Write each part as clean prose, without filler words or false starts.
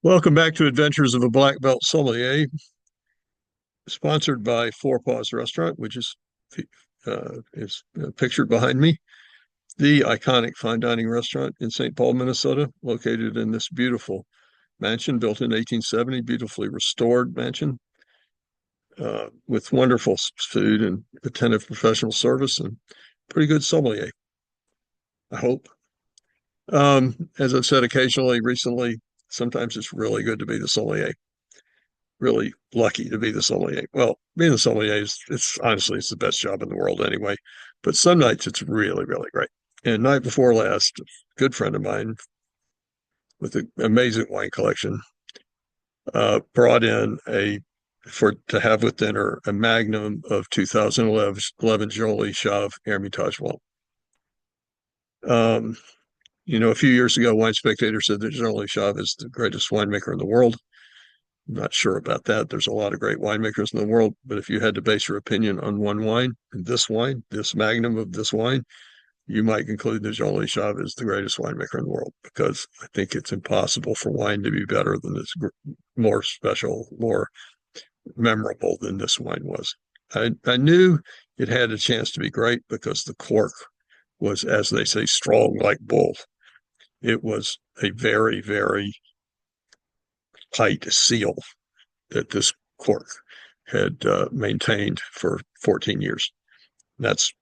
Welcome back to Adventures of a Black Belt Sommelier, sponsored by Four Paws Restaurant, which is pictured behind me. The iconic fine dining restaurant in St. Paul, Minnesota, located in this beautiful mansion built in 1870, beautifully restored mansion with wonderful food and attentive professional service and pretty good sommelier, I hope. As I've said occasionally recently, sometimes it's really good to be the sommelier. Really lucky to be the sommelier. Well, being the sommelier is it's honestly it's the best job in the world anyway. But some nights it's really, really great. And night before last, a good friend of mine with an amazing wine collection brought in a for to have with dinner a magnum of 2011 Jolie Chave Hermitage Blanc. Um, a few years ago, Wine Spectator said that Jolie Chave is the greatest winemaker in the world. I'm not sure about that. There's a lot of great winemakers in the world, but if you had to base your opinion on one wine, this magnum of this wine, you might conclude that Jean-Louis Chave is the greatest winemaker in the world because I think it's impossible for wine to be better than this, more special, more memorable than this wine was. I knew it had a chance to be great because the cork was, as they say, strong like bull. It was a very, very tight seal that this cork had maintained for 14 years. That's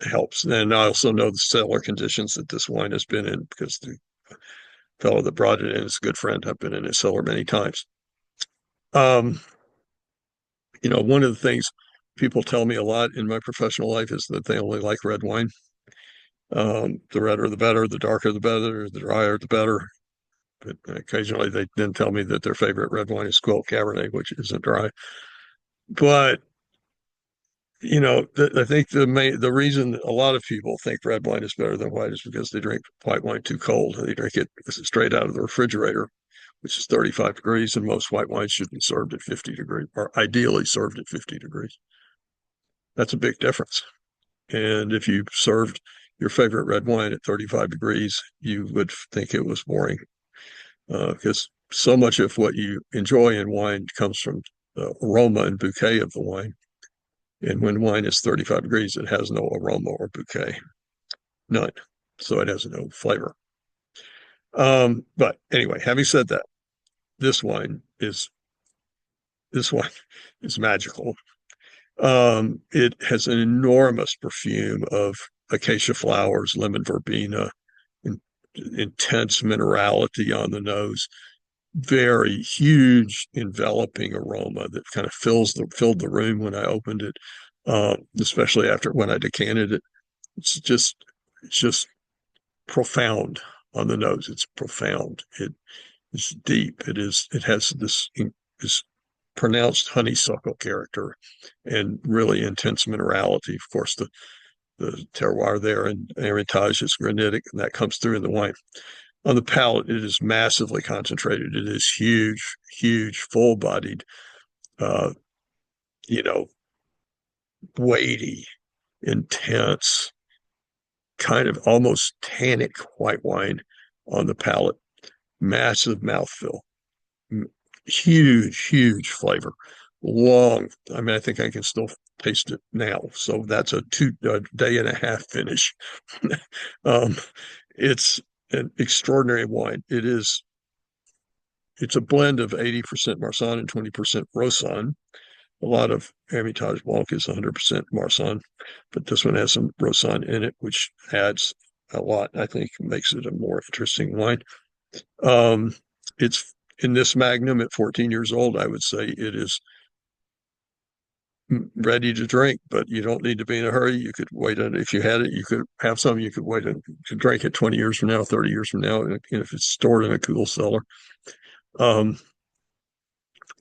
helps. And I also know the cellar conditions that this wine has been in because the fellow that brought it in is a good friend. I've been in his cellar many times. Um, one of the things people tell me a lot in my professional life is that they only like red wine. The redder the better, the darker the better, the drier the better. But occasionally they then tell me that their favorite red wine is Quilt Cabernet, which isn't dry. But I think the reason a lot of people think red wine is better than white is because they drink white wine too cold. They drink it straight out of the refrigerator, which is 35 degrees, and most white wines should be served at 50 degrees, or ideally served at 50 degrees. That's a big difference. And if you served your favorite red wine at 35 degrees, you would think it was boring because so much of what you enjoy in wine comes from the aroma and bouquet of the wine. And when wine is 35 degrees, it has no aroma or bouquet, none. So it has no flavor. But anyway, having said that, this wine is this wine is magical. It has an enormous perfume of acacia flowers, lemon verbena, in, intense minerality on the nose, very huge enveloping aroma that kind of filled the room when I opened it, especially after when I decanted it. It's just profound on the nose. It's profound. It's deep. It has this pronounced honeysuckle character and really intense minerality. Of course, the terroir there and Hermitage is granitic, and that comes through in the wine. On the palate, it is massively concentrated. It is huge, huge, full-bodied, uh, you know, weighty, intense, kind of almost tannic white wine on the palate. Massive mouthfeel, huge, huge flavor. Long. I mean, I think I can still taste it now. So that's a day and a half finish. um, it's an extraordinary wine. It's a blend of 80% Marsanne and 20% Roussanne. A lot of Hermitage Blanc is 100% Marsanne, but this one has some Roussanne in it, which adds a lot. I think makes it a more interesting wine. Um, it's in this Magnum at 14 years old. I would say it is ready to drink, but you don't need to be in a hurry. You could wait on if you had it, you could have some. You could wait to drink it 20 years from now, 30 years from now, and if it's stored in a cool cellar. Um,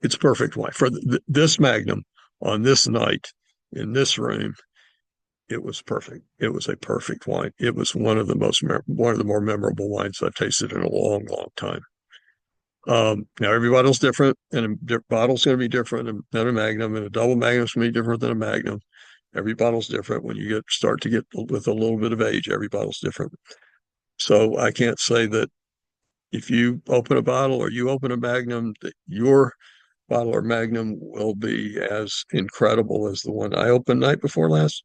it's perfect wine for this Magnum on this night in this room. It was perfect. It was a perfect wine. It was one of the more memorable wines I've tasted in a long, long time. Now every bottle's different, and a bottle's going to be different than a Magnum, and a double Magnum's going to be different than a Magnum. Every bottle's different. When you start to get with a little bit of age, every bottle's different. So I can't say that if you open a bottle or you open a magnum, that your bottle or magnum will be as incredible as the one I opened night before last.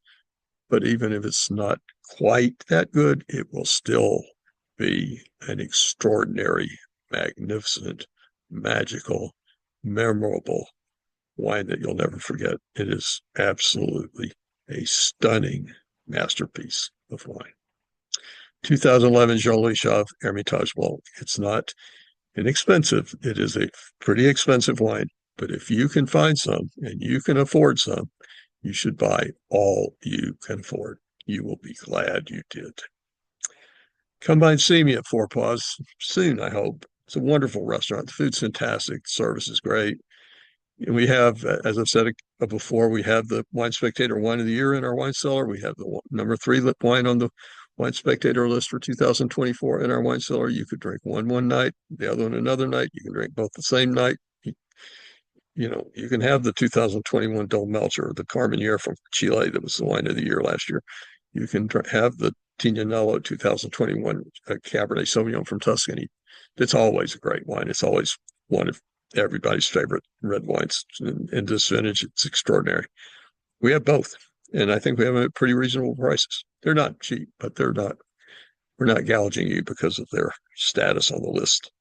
But even if it's not quite that good, it will still be an extraordinary, magnificent, magical, memorable wine that you'll never forget. It is absolutely a stunning masterpiece of wine. 2011 Jean-Louis Chave Hermitage Blanc. It's not inexpensive. It is a pretty expensive wine, but if you can find some and you can afford some, you should buy all you can afford. You will be glad you did. Come by and see me at Four Paws soon, I hope. It's a wonderful restaurant. The food's fantastic. The service is great. And we have, as I've said before, we have the Wine Spectator Wine of the Year in our wine cellar. We have the number 3 wine on the Wine Spectator list for 2024 in our wine cellar. You could drink one night, the other one another night. You can drink both the same night. You can have the 2021 Dole Melcher, the Carmenere from Chile that was the wine of the year last year. You can have the Tignanello 2021 Cabernet Sauvignon from Tuscany. It's always a great wine. It's always one of everybody's favorite red wines. In this vintage, it's extraordinary. We have both, and I think we have them at pretty reasonable prices. They're not cheap, but we're not gouging you because of their status on the list.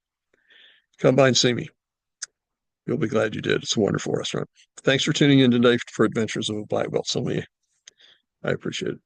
Come by and see me. You'll be glad you did. It's a wonderful restaurant. Thanks for tuning in today for Adventures of a Black Belt Sommelier. I appreciate it.